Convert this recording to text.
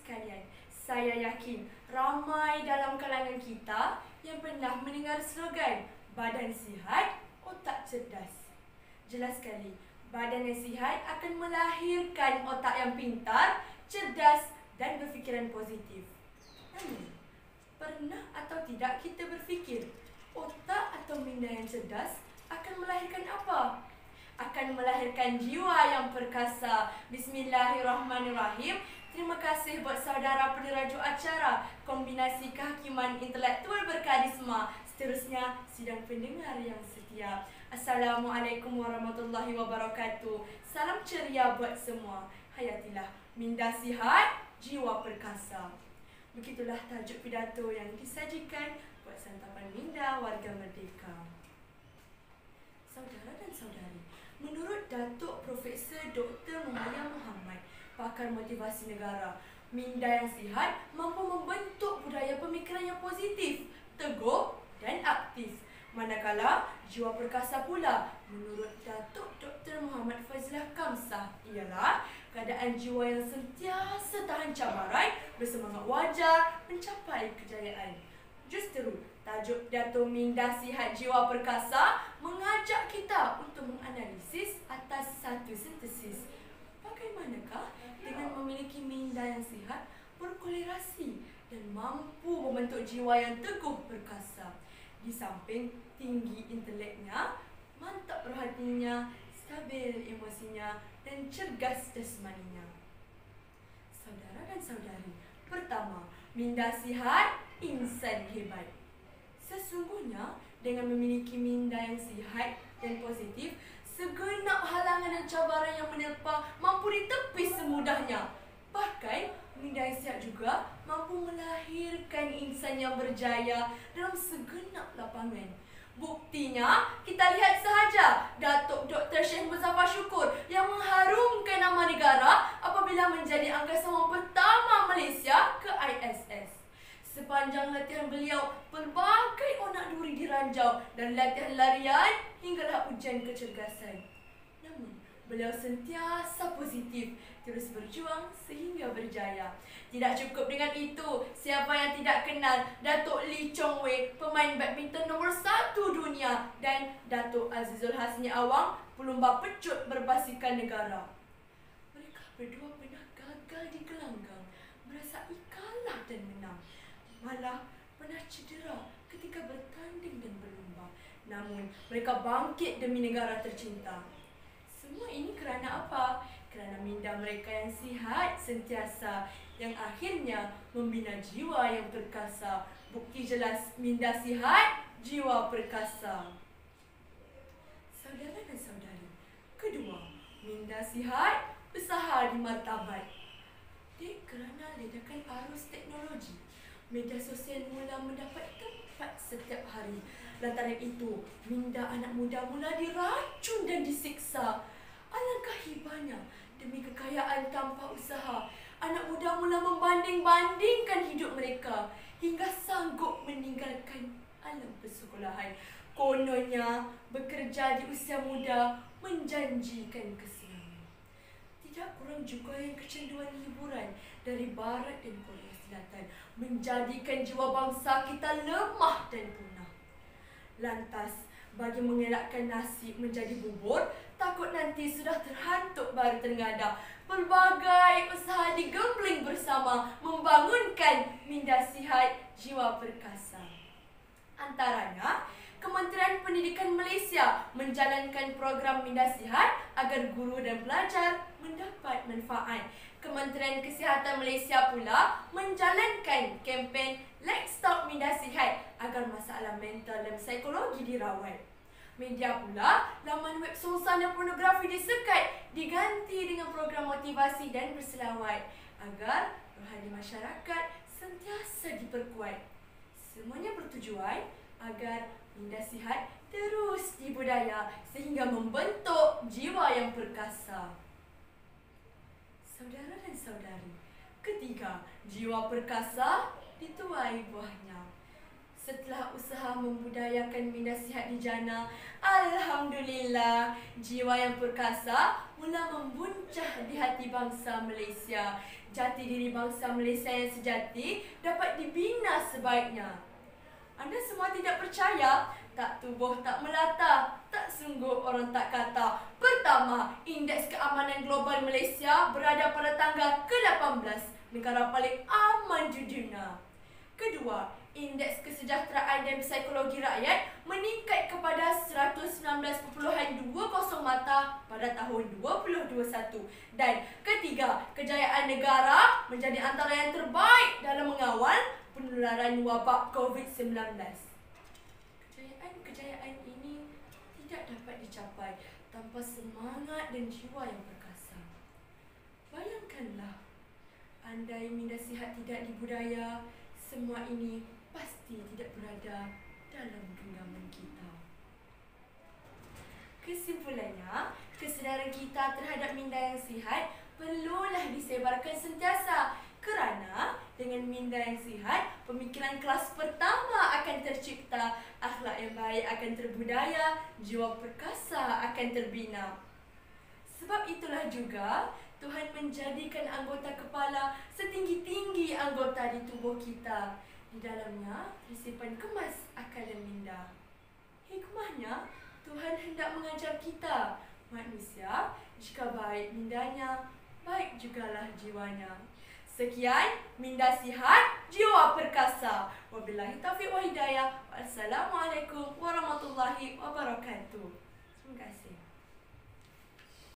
sekalian, saya yakin ramai dalam kalangan kita yang pernah mendengar slogan badan sihat, otak cerdas. Jelas sekali, badan yang sihat akan melahirkan otak yang pintar, cerdas dan berfikiran positif. Namun, pernah atau tidak kita berfikir, otak atau minda yang cerdas akan melahirkan apa? Akan melahirkan jiwa yang perkasa. Bismillahirrahmanirrahim. Terima kasih buat saudara penerajuk acara Kombinasi Kehakiman Intelektual Berkarisma. Seterusnya, sidang pendengar yang setia. Assalamualaikum warahmatullahi wabarakatuh. Salam ceria buat semua. Hayatilah minda sihat, jiwa perkasa. Begitulah tajuk pidato yang disajikan buat santapan minda warga merdeka. Saudara dan saudari, menurut Datuk Profesor Dr. Muhammad Muhammad, pakar motivasi negara, minda yang sihat mampu membentuk budaya pemikiran yang positif, teguh dan aktif. Manakala jiwa perkasa pula, menurut Datuk Dr. Muhammad Fazlah Kamsah, ialah keadaan jiwa yang sentiasa tahan cabaran, bersemangat wajar, mencapai kejayaan. Justru, tajuk Datuk Minda Sihat Jiwa Perkasa mengajak kita untuk menganalisis atas satu sintesis. Bagaimanakah dengan memiliki minda yang sihat, berkolerasi dan mampu membentuk jiwa yang teguh perkasa. Di samping tinggi inteleknya, mantap roh hatinya, stabil emosinya dan cergas jasmaninya. Saudara dan saudari, pertama, minda sihat, insan hebat. Sesungguhnya, dengan memiliki minda yang sihat dan positif, segenap halangan dan cabaran yang menerpa mampu ditepis semudahnya. Bahkan, minda yang sihat juga mampu melahirkan insan yang berjaya dalam segenap lapangan. Buktinya, kita lihat sahaja Datuk Dr. Syekh Muzaffar Syukur yang mengharumkan nama negara apabila menjadi angkasawan pertama Malaysia ke ISS. Sepanjang latihan beliau, pelbagai onak duri diranjau dan latihan larian hinggalah ujian kecergasan. Namun, beliau sentiasa positif, terus berjuang sehingga berjaya. Tidak cukup dengan itu, siapa yang tidak kenal Datuk Lee Chong Wei, pemain badminton nombor 1 dunia, dan Datuk Azizul Hasni Awang, pelumba pecut berbasikal negara. Mereka berdua pernah gagal di gelanggang, merasai kalah dan menang. Malah pernah cedera ketika bertanding dan berlumba. Namun, mereka bangkit demi negara tercinta. Semua ini kerana apa? Kerana minda mereka yang sihat sentiasa, yang akhirnya membina jiwa yang perkasa. Bukti jelas, minda sihat, jiwa perkasa. Saudara dan saudari, kedua, minda sihat, usaha di martabat. Kerana ledakan arus teknologi, media sosial mula mendapat tempat setiap hari. Lantaran itu, minda anak muda mula diracun dan disiksa. Alangkah hibahnya, demi kekayaan tanpa usaha, anak muda mula membanding-bandingkan hidup mereka hingga sanggup meninggalkan alam persekolahan. Kononnya, bekerja di usia muda menjanjikan kesenangan. Tidak kurang juga yang kecanduan hiburan dari Barat dan Korea Selatan menjadikan jiwa bangsa kita lemah dan punah. Lantas, bagi mengelakkan nasib menjadi bubur, takut nanti sudah terhantuk baru terngadah, pelbagai usaha digembling bersama membangunkan minda sihat, jiwa perkasa. Antaranya, Kementerian Pendidikan Malaysia menjalankan program minda sihat agar guru dan pelajar mendapat manfaat. Kementerian Kesihatan Malaysia pula menjalankan kempen Let's Talk Minda Sihat agar masalah mental dan psikologi dirawat. Media pula, laman web songsan dan pornografi disekat, diganti dengan program motivasi dan berselawat agar rohani masyarakat sentiasa diperkuat. Semuanya bertujuan agar minda sihat terus dibudaya sehingga membentuk jiwa yang perkasa. Saudara dan saudari, ketiga, jiwa perkasa dituai buahnya. Setelah usaha membudayakan minda sihat di jana, alhamdulillah, jiwa yang perkasa mula membuncah di hati bangsa Malaysia. jati diri bangsa Malaysia yang sejati dapat dibina sebaiknya. Anda semua tidak percaya? Tak tubuh tak melata, tak sungguh orang tak kata. Pertama, Indeks Keamanan Global Malaysia berada pada tangga ke-18, negara paling aman di dunia. Kedua, Indeks Kesejahteraan dan Psikologi Rakyat meningkat kepada 119.20 mata pada tahun 2021. Dan ketiga, kejayaan negara menjadi antara yang terbaik dalam mengawal penularan wabak COVID-19. Kejayaan ini tidak dapat dicapai tanpa semangat dan jiwa yang perkasa. Bayangkanlah, andai minda sihat tidak dibudaya, semua ini pasti tidak berada dalam genggaman kita. Kesimpulannya, kesedaran kita terhadap minda yang sihat perlulah disebarkan sentiasa, kerana dengan minda yang sihat, pemikiran kelas pertama akan tercipta, akhlak yang baik akan terbudaya, jiwa perkasa akan terbina. Sebab itulah juga Tuhan menjadikan anggota kepala setinggi-tinggi anggota di tubuh kita. Di dalamnya tersimpan kemas akal dan minda. Hikmahnya, Tuhan hendak mengajar kita, manusia, jika baik mindanya, baik jugalah jiwanya. Sekian, minda sihat, jiwa perkasa. Wabillahi taufiq wa hidayah. Wassalamualaikum warahmatullahi wabarakatuh. Terima kasih.